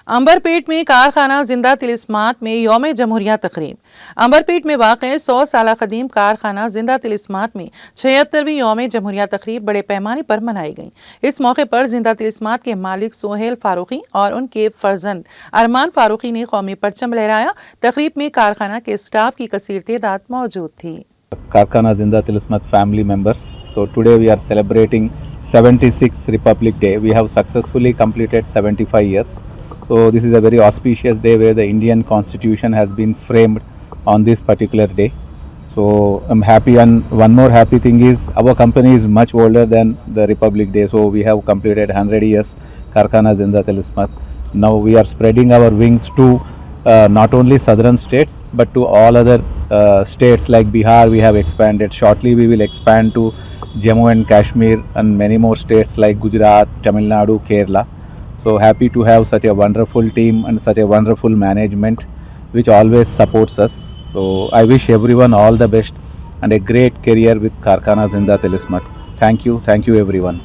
अंबरपेट में कारखाना जिंदा तिलिस्मात में यौम जमहूरिया तकरीब। अंबरपेट में वाक़ 100 साल कदीम कारखाना जिंदा तिलिस्मात में 76वीं यौम जमहूरिया तकरीब बड़े पैमाने पर मनाई गई। इस मौके पर जिंदा तिलिस्मात के मालिक सोहेल फारूकी और उनके फर्जंद अरमान फारूकी ने कौमी परचम लहराया। तकरीब में कारखाना के स्टाफ की कसीर तादाद मौजूद थी। Karkhana Zinda Tilismath family members. So today we are celebrating 76th Republic Day. We have successfully completed 75 years. So this is a very auspicious day where the Indian Constitution has been framed on this particular day. So I'm happy, and one more happy thing is our company is much older than the Republic Day. So we have completed 100 years Karkhana Zinda Tilismath. Now we are spreading our wings to not only southern states but to all other states like Bihar. We have expanded. Shortly we will expand to Jammu and Kashmir and many more states like Gujarat, Tamil Nadu, Kerala. So happy to have such a wonderful team and such a wonderful management which always supports us. So I wish everyone all the best and a great career with Karkhana Zinda Tilismath. Thank you everyone.